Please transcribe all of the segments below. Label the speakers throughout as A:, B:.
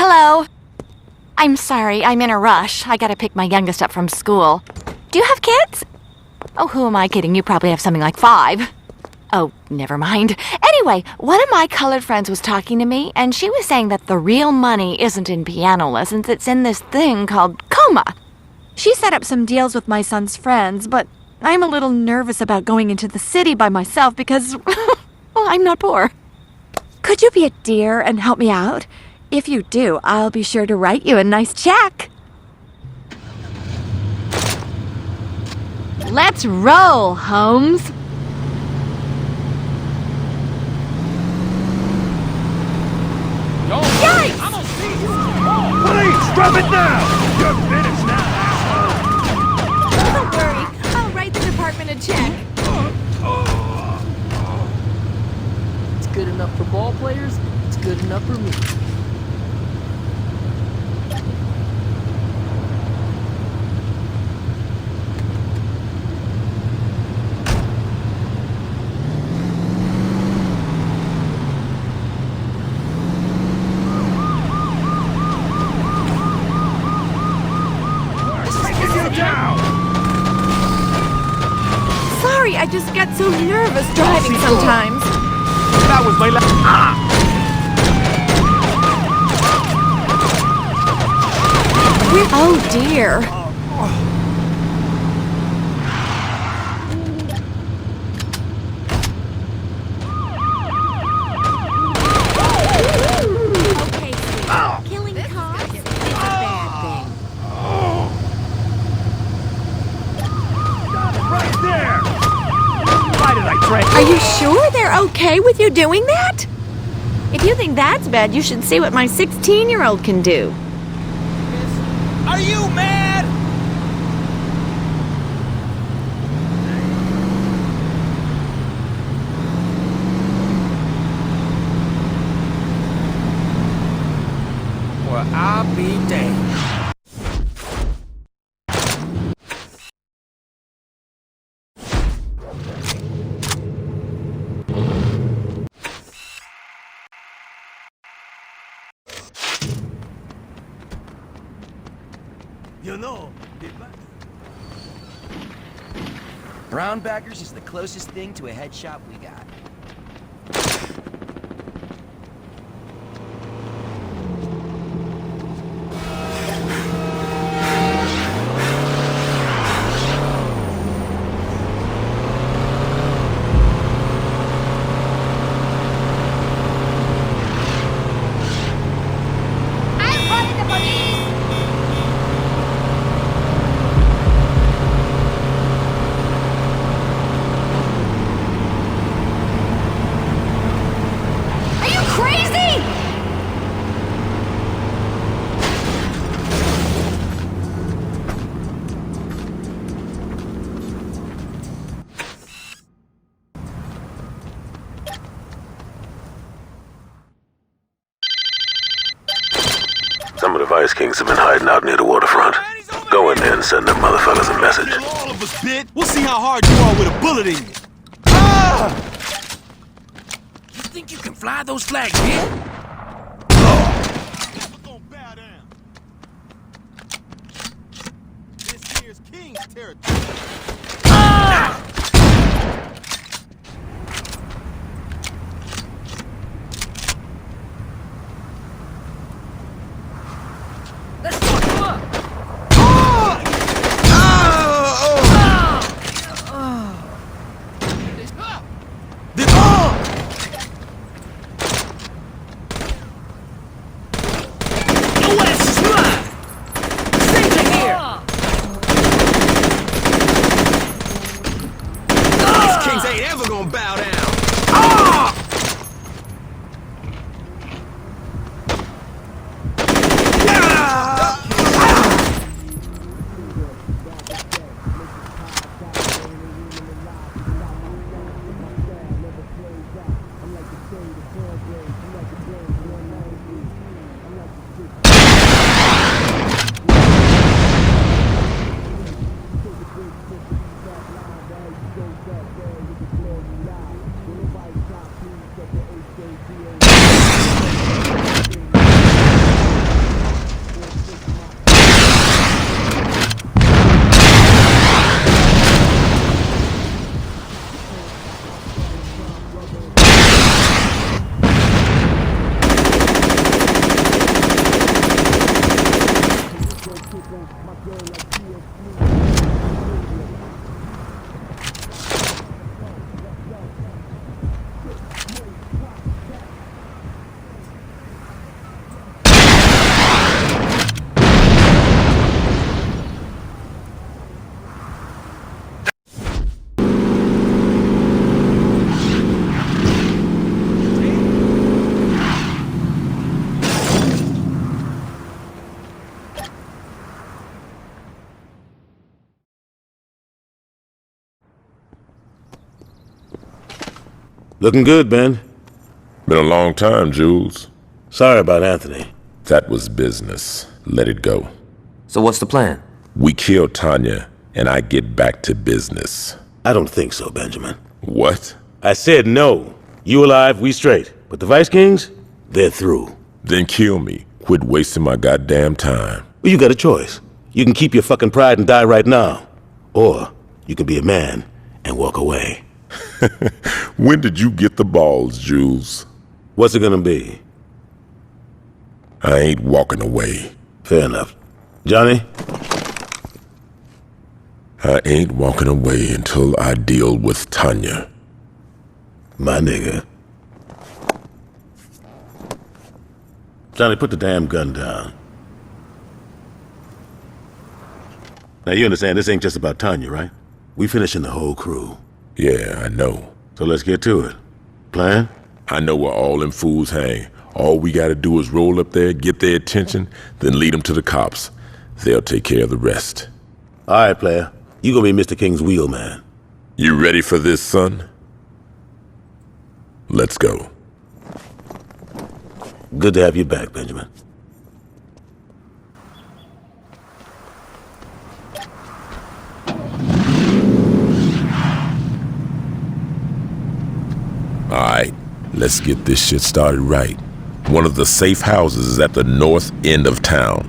A: Hello. I'm sorry, I'm in a rush. I gotta pick my youngest up from school. Do you have kids? Oh, who am I kidding? You probably have something like 5. Oh, never mind. Anyway, one of my colored friends was talking to me, and she was saying that the real money isn't in piano lessons, it's in this thing called coma. She set up some deals with my son's friends, but I'm a little nervous about going into the city by myself because, well, I'm not poor. Could you be a dear and help me out? If you do, I'll be sure to write you a nice check. Let's roll, Holmes.
B: Yikes! I'm gonna see you. Police, drop it now! You're finished now, asshole!
A: Don't worry, I'll write the department a check.
C: It's good enough for ball players, it's good enough for me.
A: Sorry, I just get so nervous driving sometimes.
B: That was my last.
A: Oh dear. Okay, sweetie. Killing cops is a bad thing.
B: Right there! Why did I drink?
A: Are you sure they're okay with you doing that? If you think that's bad, you should see what my 16-year-old can do.
B: Are you mad? Well, I'll be damned. You know,
D: Brown baggers is the closest thing to a headshot we got.
E: Some of the Vice Kings have been hiding out near the waterfront. Go in there and send them motherfuckers a message.
B: all of us, bitch. We'll see how hard you are with a bullet in you. Ah!
D: You think you can fly those flags here?
B: Never gonna bow down. This here's King's territory.
C: Let's fuck him up!
F: Looking good, Ben.
G: Been a long time, Jules.
F: Sorry about Anthony.
G: That was business. Let it go.
H: So what's the plan?
G: We kill Tanya, and I get back to business.
F: I don't think so, Benjamin.
G: What?
F: I said no. You alive, we straight. But the Vice Kings, they're through.
G: Then kill me. Quit wasting my goddamn time.
F: Well, you got a choice. You can keep your fucking pride and die right now. Or you can be a man and walk away.
G: When did you get the balls, Jules?
F: What's it gonna be?
G: I ain't walking away.
F: Fair enough. Johnny?
G: I ain't walking away until I deal with Tanya.
F: My nigga. Johnny, put the damn gun down. Now you understand this ain't just about Tanya, right? We finishing the whole crew.
G: Yeah, I know.
F: So let's get to it. Plan?
G: I know where all them fools hang. All we gotta do is roll up there, get their attention, then lead them to the cops. They'll take care of the rest.
F: All right, player. You gonna be Mr. King's wheelman.
G: You ready for this, son? Let's go.
F: Good to have you back, Benjamin.
G: Alright, let's get this shit started right. One of the safe houses is at the north end of town.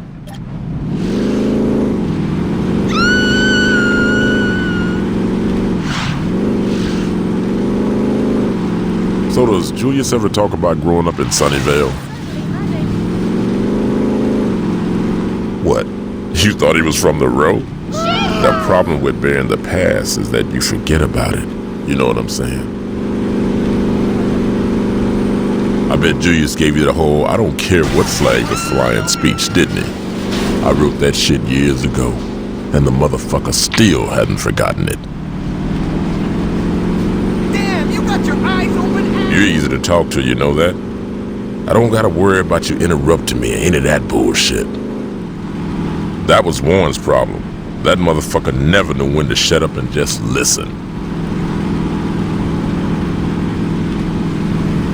G: So does Julius ever talk about growing up in Sunnyvale? What? You thought he was from the road? The problem with bearing the past is that you forget about it. You know what I'm saying? I bet Julius gave you the whole "I don't care what flag you're flying" speech, didn't he? I wrote that shit years ago, and the motherfucker still hadn't forgotten it.
C: Damn, you got your eyes open.
G: You're easy to talk to, you know that? I don't gotta worry about you interrupting me or any of that bullshit. That was Warren's problem. That motherfucker never knew when to shut up and just listen.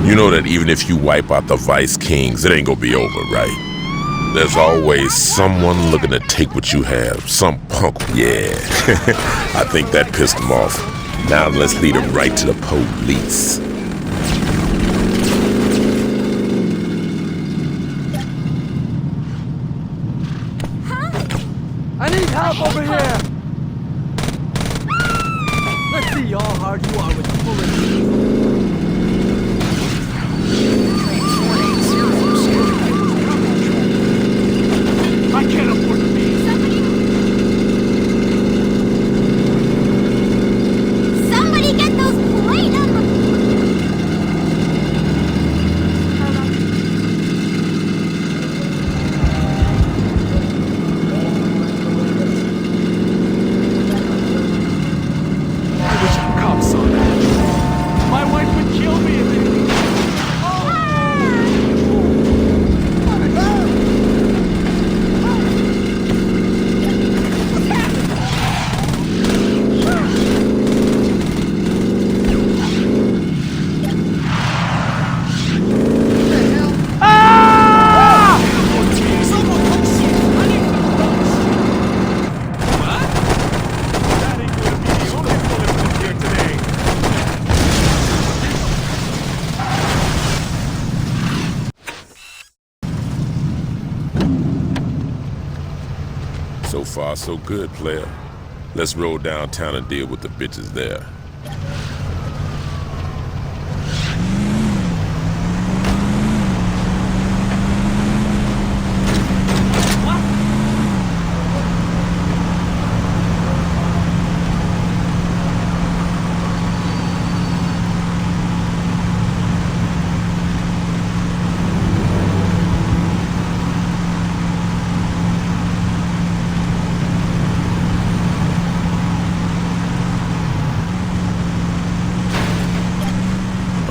G: You know that even if you wipe out the Vice Kings, it ain't gonna be over, right? There's always someone looking to take what you have. Some punk, yeah. I think that pissed him off. Now let's lead him right to the police.
C: I need help over here! Let's see how hard you are with the bullets.
B: I can't afford to be.
I: Somebody get those plate numbers!
B: I wish the cops saw that. My wife would kill me if they... That ain't gonna be the only bullet here today.
G: So far, so good, player. Let's roll downtown and deal with the bitches there.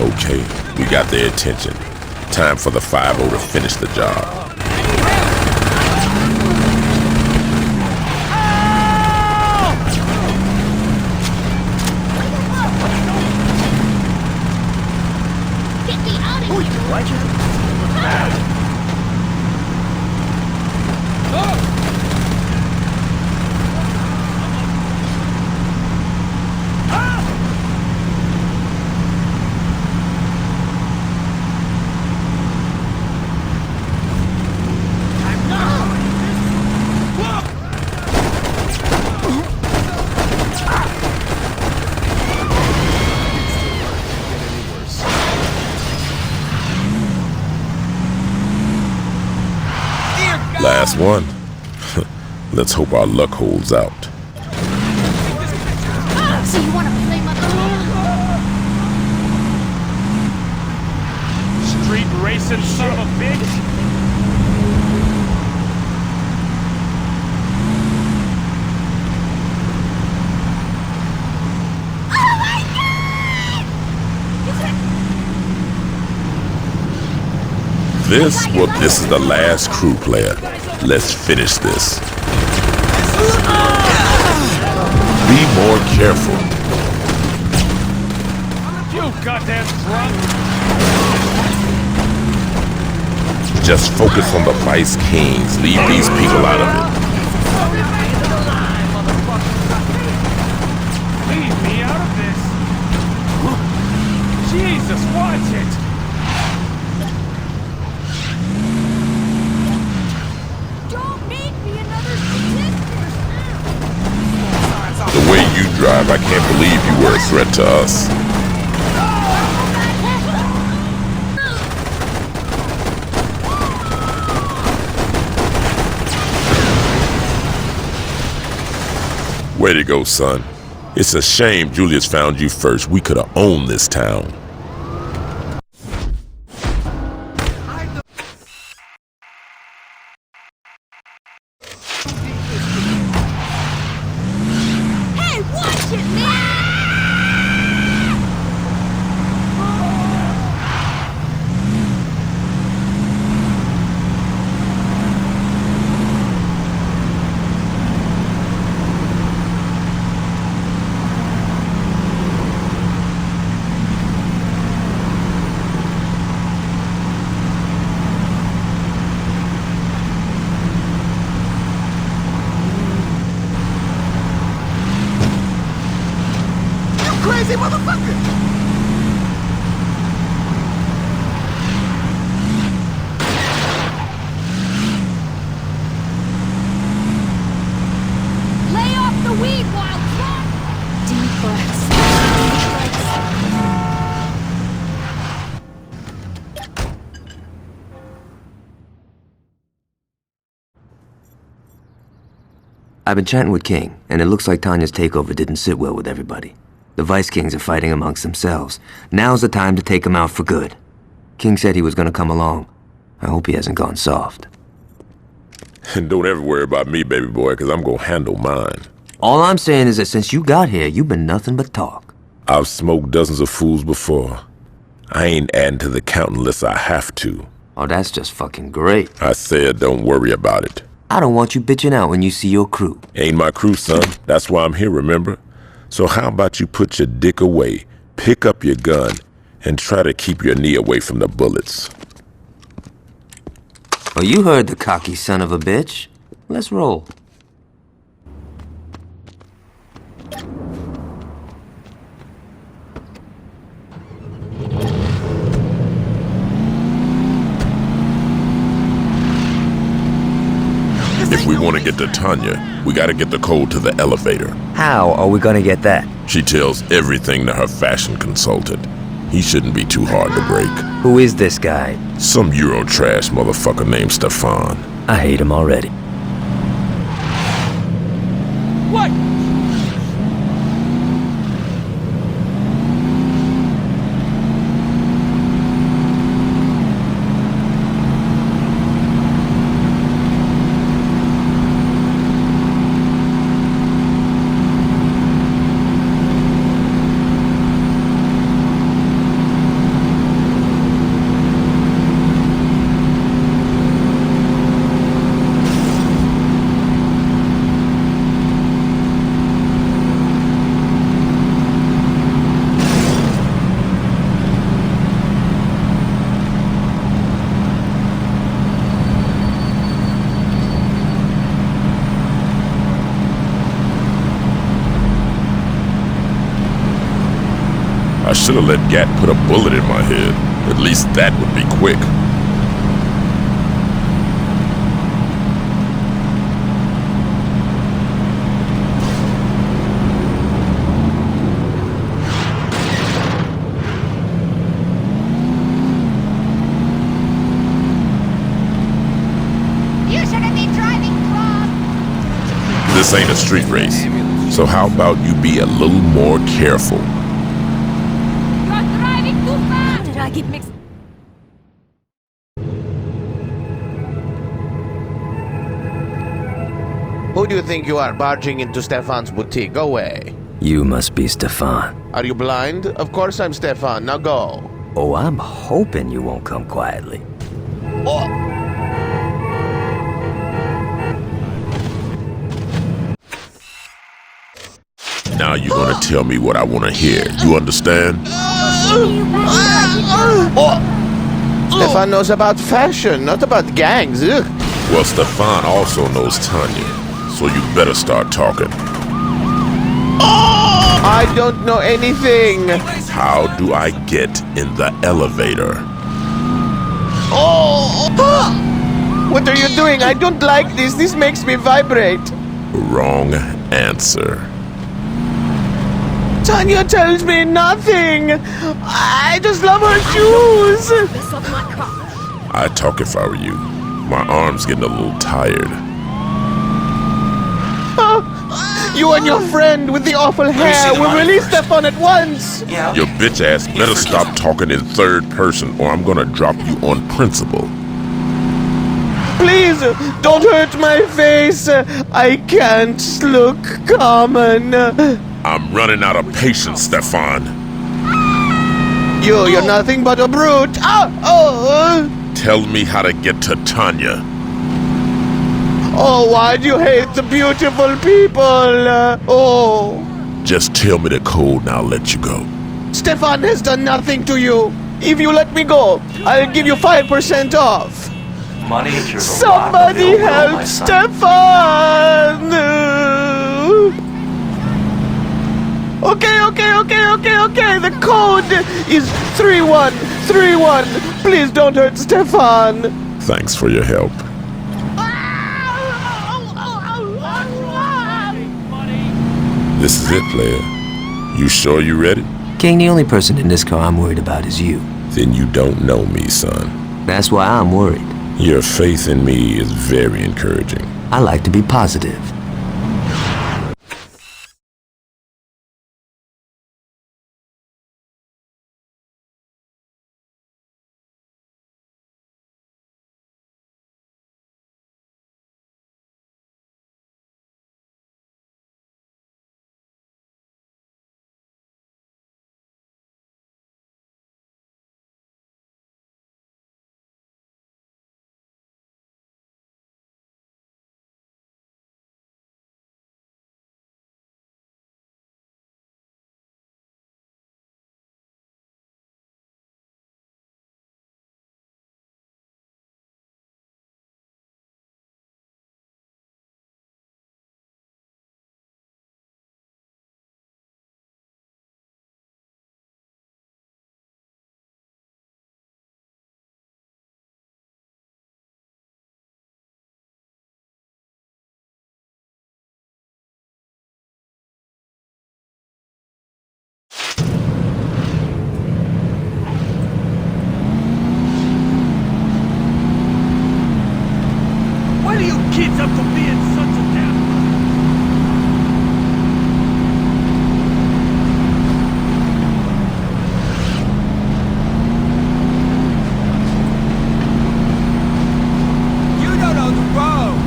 G: Okay, we got their attention. Time for the 5-0 to finish the job. Last one. Let's hope our luck holds out.
I: So you wanna play my
B: Street racing son of a bitch!
G: This is the last crew player. Let's finish this. Be more careful.
B: You goddamn drunk!
G: Just focus on the Vice Kings. Leave these people out of it.
B: Leave me out of this! Jesus, watch it!
I: Don't make me another statistic!
G: The way you drive, I can't believe you were a threat to us. Way to go, son. It's a shame Julius found you first. We could have owned this town.
I: Hey, watch it, man!
D: Crazy motherfucker!
I: Lay off the weed, wild cat! Deep breaths.
H: I've been chatting with King, and it looks like Tanya's takeover didn't sit well with everybody. The Vice Kings are fighting amongst themselves. Now's the time to take them out for good. King said he was gonna come along. I hope he hasn't gone soft.
G: And don't ever worry about me, baby boy, because I'm gonna handle mine.
H: All I'm saying is that since you got here, you've been nothing but talk.
G: I've smoked dozens of fools before. I ain't adding to the count unless I have to.
H: Oh, that's just fucking great.
G: I said don't worry about it.
H: I don't want you bitching out when you see your crew.
G: Ain't my crew, son. That's why I'm here, remember? So how about you put your dick away, pick up your gun, and try to keep your knee away from the bullets.
H: Oh, you heard the cocky son of a bitch. Let's roll.
G: If we want to get to Tanya, we gotta get the code to the elevator.
H: How are we gonna get that?
G: She tells everything to her fashion consultant. He shouldn't be too hard to break.
H: Who is this guy?
G: Some Eurotrash motherfucker named Stefan.
H: I hate him already.
B: What?
G: I should have let Gat put a bullet in my head. At least that would be quick.
I: You shouldn't be driving, Claude.
G: This ain't a street race. So how about you be a little more careful?
I: You're driving too fast. Did I get mixed?
J: Who do you think you are barging into Stefan's boutique? Go away.
H: You must be Stefan.
J: Are you blind? Of course I'm Stefan. Now go.
H: Oh, I'm hoping you won't come quietly.
G: Now you're gonna tell me what I wanna hear. You understand?
J: Stefan knows about fashion, not about gangs. Ugh.
G: Well, Stefan also knows Tanya. So you better start talking.
J: I don't know anything.
G: How do I get in the elevator?
J: What are you doing? I don't like this. This makes me vibrate.
G: Wrong answer.
J: Tanya tells me nothing. I just love her shoes.
I: Mess up my car.
G: I'd talk if I were you. My arm's getting a little tired.
J: You and your friend with the awful hair will release Stefan at once.
G: Your bitch ass better stop talking in third person or I'm gonna drop you on principle.
J: Please, don't hurt my face. I can't look common.
G: I'm running out of patience, Stefan.
J: You're nothing but a brute.
G: Tell me how to get to Tanya.
J: Oh, why do you hate the beautiful people?
G: Just tell me the code and I'll let you go.
J: Stefan has done nothing to you. If you let me go, I'll give you 5% off.
K: Money cures
J: Somebody help Stefan! Okay. The code is 3131. Please don't hurt Stefan.
G: Thanks for your help. This is it, player. You sure you ready?
H: King, the only person in this car I'm worried about is you.
G: Then you don't know me, son.
H: That's why I'm worried.
G: Your faith in me is very encouraging.
H: I like to be positive.
B: What are you kids up to being such a damn... You don't know the road!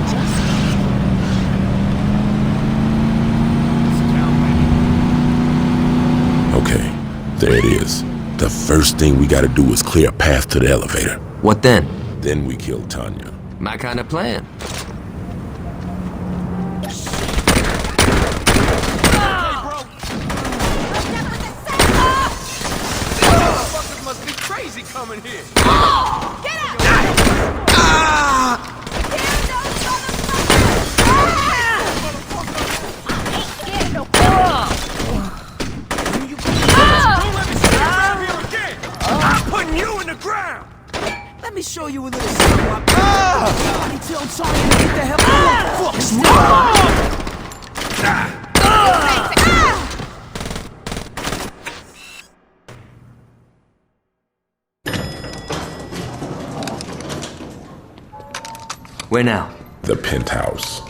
G: Okay, there it is. The first thing we gotta do is clear a path to the elevator.
H: What then?
G: Then we kill Tanya.
H: My kind of plan.
B: Motherfuckers must be crazy coming here!
H: Where now?
G: The penthouse.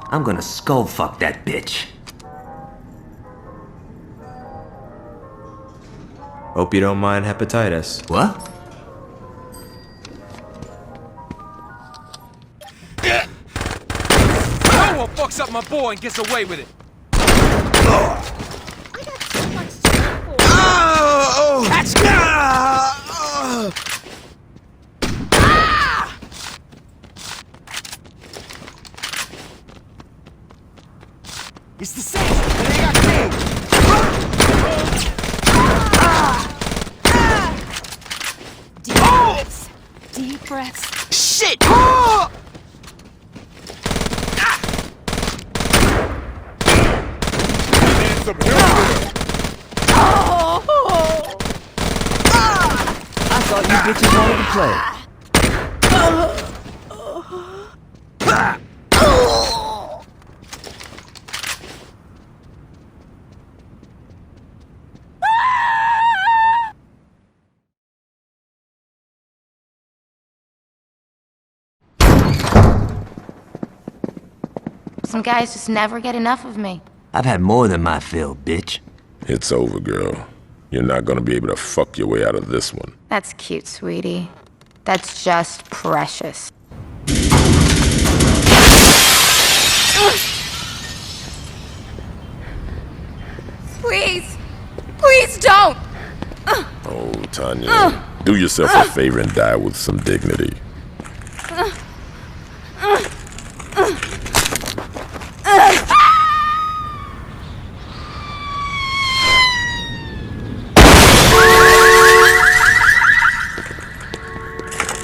H: I'm gonna skull fuck that bitch.
K: Hope you don't mind hepatitis.
H: What?
B: No one fucks up my boy and gets away with it.
D: It's the same. They got King.
I: Deep breaths. Deep breaths.
D: Shit! I thought you bitches wanted to play.
A: Some guys just never get enough of me.
H: I've had more than my fill, bitch.
G: It's over, girl. You're not gonna be able to fuck your way out of this one.
A: That's cute, sweetie. That's just precious. Please! Please don't!
G: Oh, Tanya. Do yourself a favor and die with some dignity.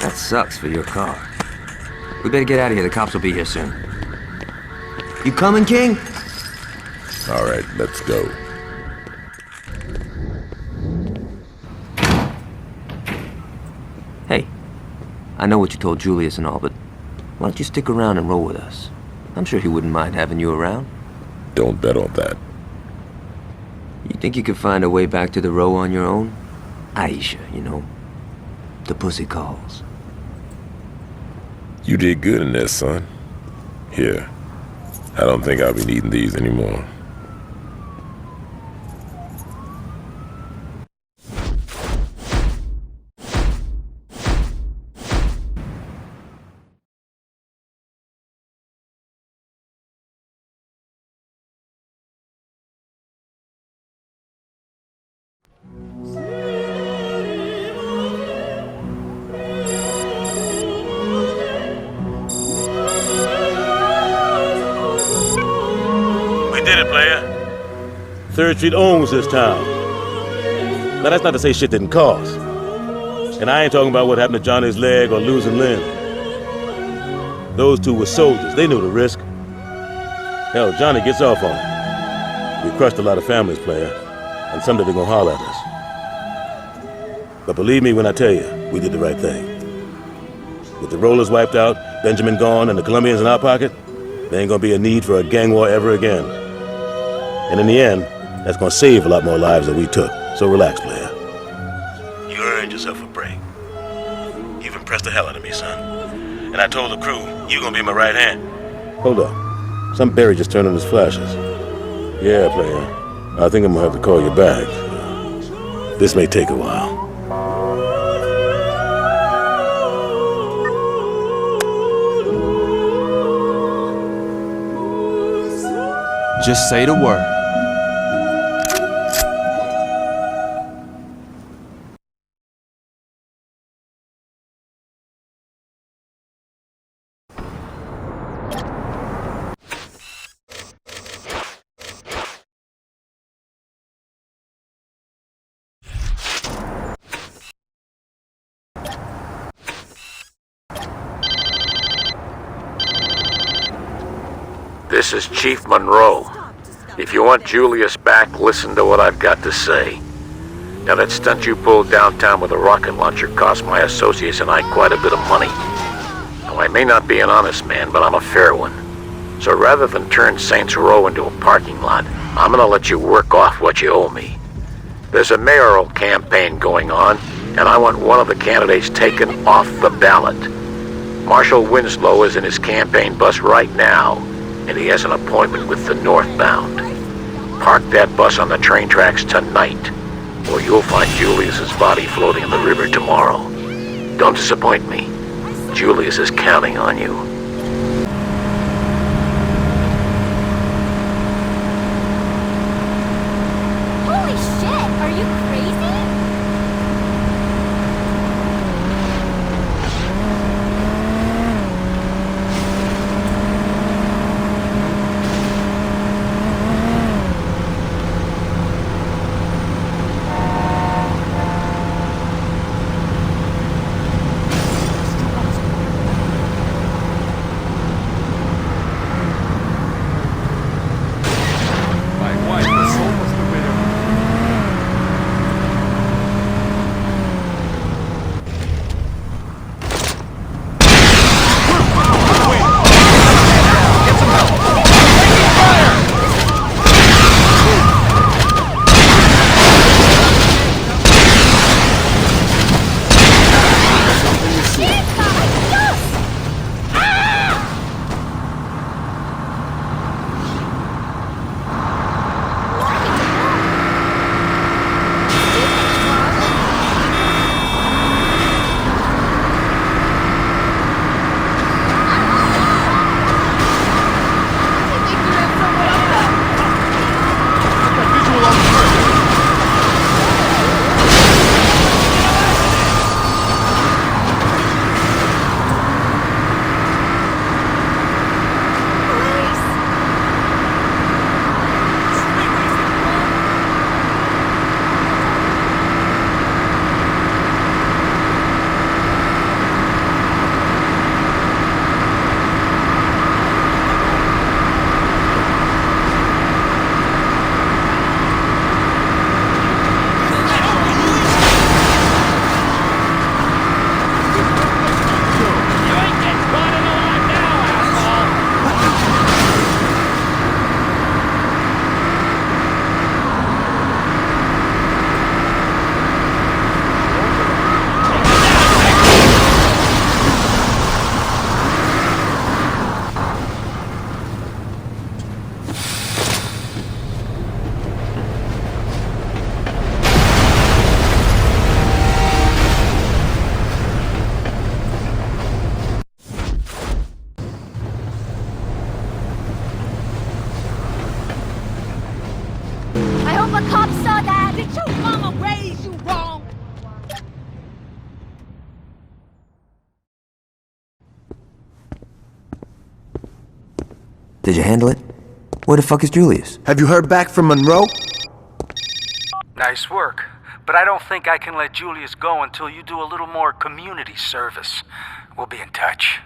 H: That sucks for your car. We better get out of here. The cops will be here soon. You coming, King?
G: All right, let's go.
H: Hey, I know what you told Julius and all, but why don't you stick around and roll with us? I'm sure he wouldn't mind having you around.
G: Don't bet on that.
H: You think you could find a way back to the row on your own? Aisha, you know. The pussy calls.
G: You did good in there, son. Here. I don't think I'll be needing these anymore.
F: Did it, player. 3rd Street owns this town. Now, that's not to say shit didn't cost. And I ain't talking about what happened to Johnny's leg or losing limb. Those two were soldiers. They knew the risk. Hell, Johnny gets off on it. We crushed a lot of families, player. And someday they're gonna holler at us. But believe me when I tell you, we did the right thing. With the rollers wiped out, Benjamin gone, and the Colombians in our pocket, there ain't gonna be a need for a gang war ever again. And in the end, that's gonna save a lot more lives than we took. So relax, player. You earned yourself a break. You've impressed the hell out of me, son. And I told the crew, you gonna be my right hand. Hold up. Some Barry just turned on his flashes. Yeah, player. I think I'm gonna have to call you back. This may take a while.
K: Just say the word.
E: This is Chief Monroe. If you want Julius back, listen to what I've got to say. Now, that stunt you pulled downtown with a rocket launcher cost my associates and I quite a bit of money. Now, I may not be an honest man, but I'm a fair one. So rather than turn Saints Row into a parking lot, I'm gonna let you work off what you owe me. There's a mayoral campaign going on, and I want one of the candidates taken off the ballot. Marshall Winslow is in his campaign bus right now, and he has an appointment with the Northbound. Park that bus on the train tracks tonight, or you'll find Julius's body floating in the river tomorrow. Don't disappoint me. Julius is counting on you.
I: Holy shit! Are you crazy? The cops saw that! Did your mama raise you wrong?
H: Did you handle it? Where the fuck is Julius?
J: Have you heard back from Monroe?
L: Nice work. But I don't think I can let Julius go until you do a little more community service. We'll be in touch.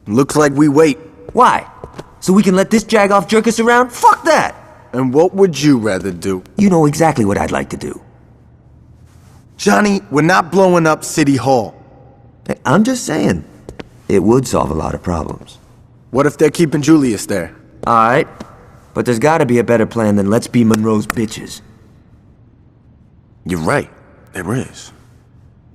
J: Looks like we wait.
H: Why? So we can let this jagoff jerk us around? Fuck that!
J: And what would you rather do?
H: You know exactly what I'd like to do.
J: Johnny, we're not blowing up City Hall.
H: Hey, I'm just saying. It would solve a lot of problems.
J: What if they're keeping Julius there?
H: Alright. But there's gotta be a better plan than let's be Monroe's bitches.
J: You're right. There is.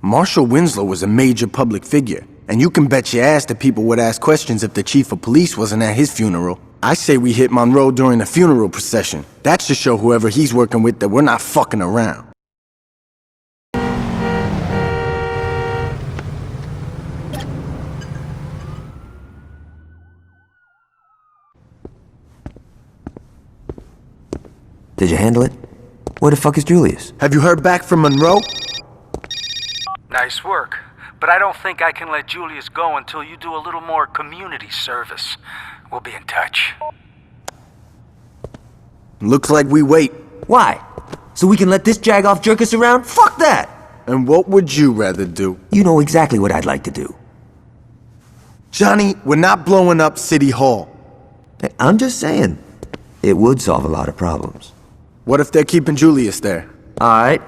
J: Marshall Winslow was a major public figure, and you can bet your ass that people would ask questions if the chief of police wasn't at his funeral. I say we hit Monroe during the funeral procession. That should show whoever he's working with that we're not fucking around.
H: Did you handle it? Where the fuck is Julius?
J: Have you heard back from Monroe?
L: Nice work. But I don't think I can let Julius go until you do a little more community service. We'll be in touch.
J: Looks like we wait.
H: Why? So we can let this jagoff jerk us around? Fuck that!
J: And what would you rather do?
H: You know exactly what I'd like to do.
J: Johnny, we're not blowing up City Hall.
H: I'm just saying, it would solve a lot of problems.
J: What if they're keeping Julius there?
H: Alright,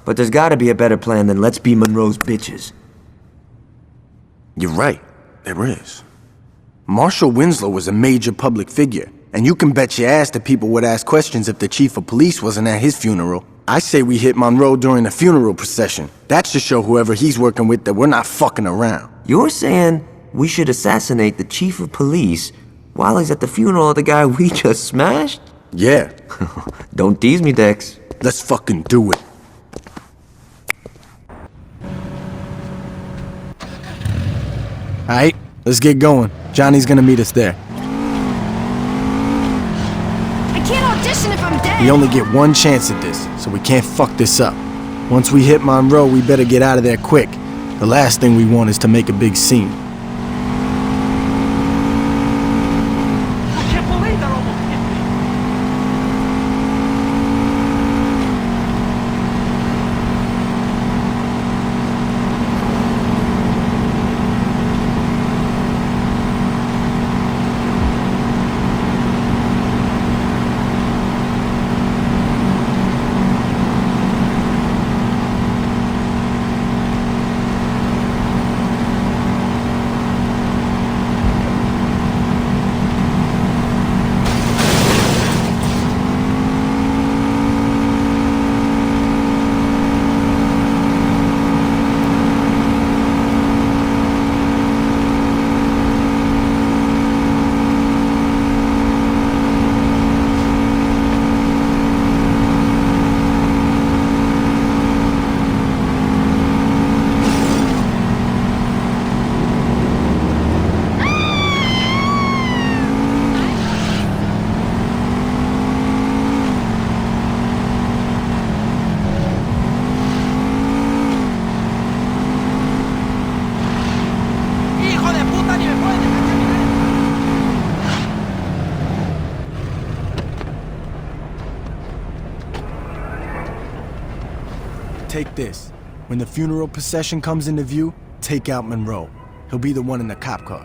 H: but there's gotta be a better plan than let's be Monroe's bitches.
J: You're right, there is. Marshall Winslow was a major public figure, and you can bet your ass that people would ask questions if the chief of police wasn't at his funeral. I say we hit Monroe during the funeral procession. That should show whoever he's working with that we're not fucking around.
H: You're saying we should assassinate the chief of police while he's at the funeral of the guy we just smashed?
J: Yeah.
H: Don't tease me, Dex.
J: Let's fucking do it. Alright, let's get going. Johnny's gonna meet us there.
I: I can't audition if I'm dead!
J: We only get one chance at this, so we can't fuck this up. Once we hit Monroe, we better get out of there quick. The last thing we want is to make a big scene.
B: I can't believe that almost hit me!
J: Take this. When the funeral procession comes into view, take out Monroe. He'll be the one in the cop car.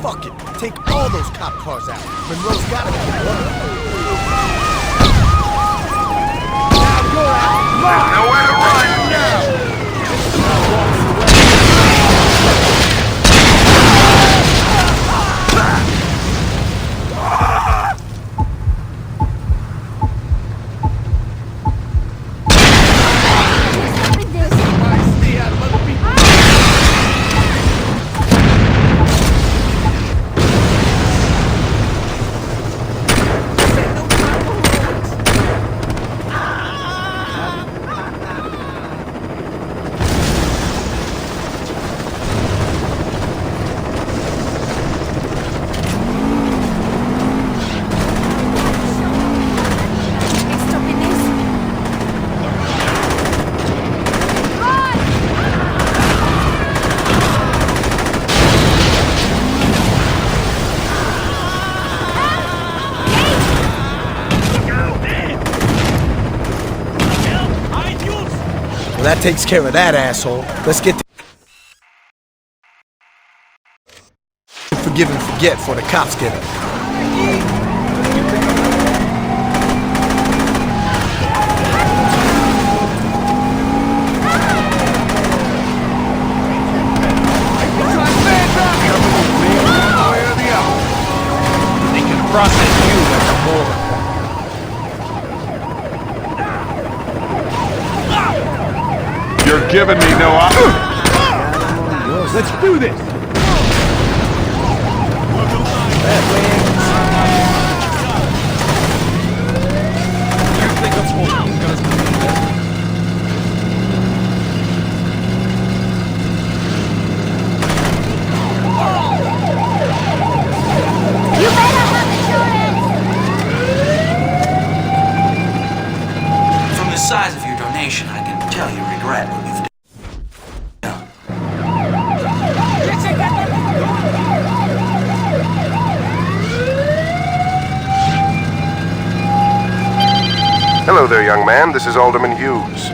J: Fuck it. Take all those cop cars out. Monroe's gotta be one.
B: Nowhere to run now!
J: That takes care of that asshole. Let's get forgive and forget before the cops get him.
B: They can process you like a board.
M: You're giving me no option.
B: Let's do this!
N: From the size of your donation, I can tell you regret what you've done.
O: Hello there, young man. This is Alderman Hughes.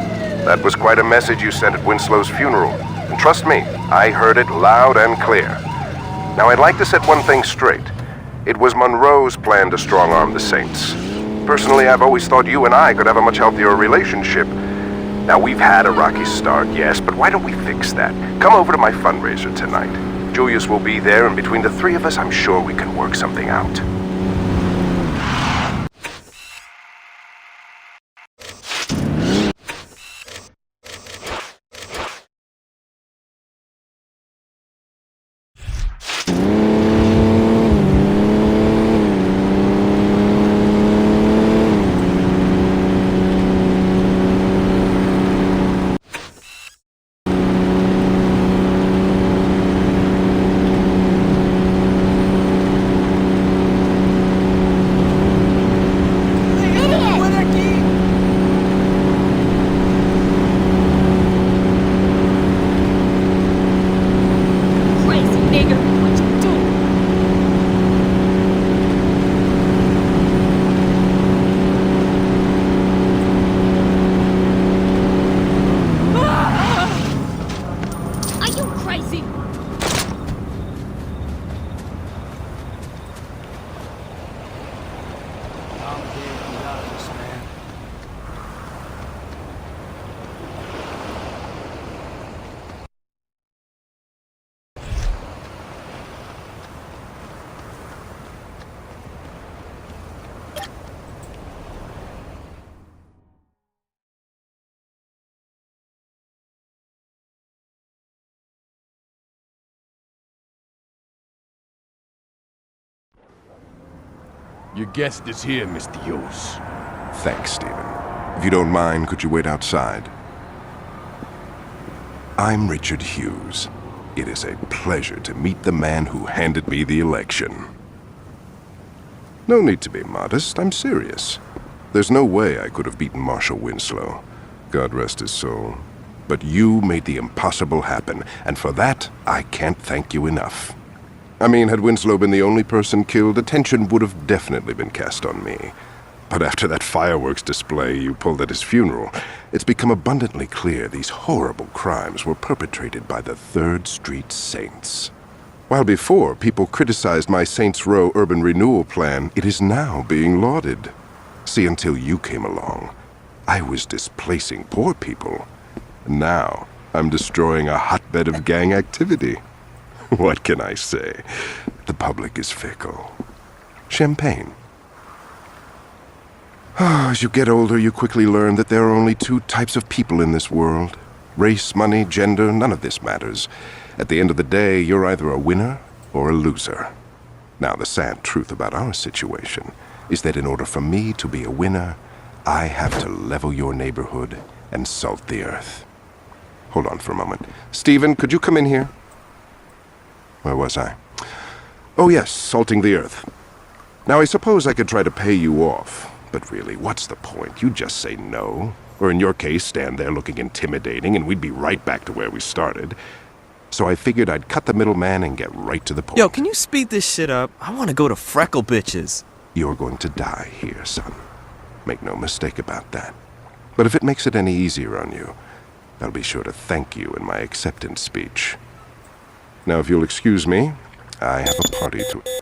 O: That was quite a message you sent at Winslow's funeral. And trust me, I heard it loud and clear. Now, I'd like to set one thing straight. It was Monroe's plan to strong-arm the Saints. Personally, I've always thought you and I could have a much healthier relationship. Now, we've had a rocky start, yes, but why don't we fix that? Come over to my fundraiser tonight. Julius will be there, and between the three of us, I'm sure we can work something out.
M: Your guest is here, Mr. Hughes.
P: Thanks, Stephen. If you don't mind, could you wait outside? I'm Richard Hughes. It is a pleasure to meet the man who handed me the election. No need to be modest, I'm serious. There's no way I could have beaten Marshal Winslow. God rest his soul. But you made the impossible happen, and for that, I can't thank you enough. I mean, had Winslow been the only person killed, attention would have definitely been cast on me. But after that fireworks display you pulled at his funeral, it's become abundantly clear these horrible crimes were perpetrated by the 3rd Street Saints. While before people criticized my Saints Row urban renewal plan, it is now being lauded. See, until you came along, I was displacing poor people. Now, I'm destroying a hotbed of gang activity. What can I say? The public is fickle. Champagne. As you get older, you quickly learn that there are only 2 types of people in this world. Race, money, gender, none of this matters. At the end of the day, you're either a winner or a loser. Now, the sad truth about our situation is that in order for me to be a winner, I have to level your neighborhood and salt the earth. Hold on for a moment. Stephen, could you come in here? Where was I? Oh yes, salting the earth. Now I suppose I could try to pay you off, but really, what's the point? You just say no. Or in your case, stand there looking intimidating and we'd be right back to where we started. So I figured I'd cut the middleman and get right to the point.
K: Yo, can you speed this shit up? I want to go to Freckle Bitches.
P: You're going to die here, son. Make no mistake about that. But if it makes it any easier on you, I'll be sure to thank you in my acceptance speech. Now, if you'll excuse me, I have a party to...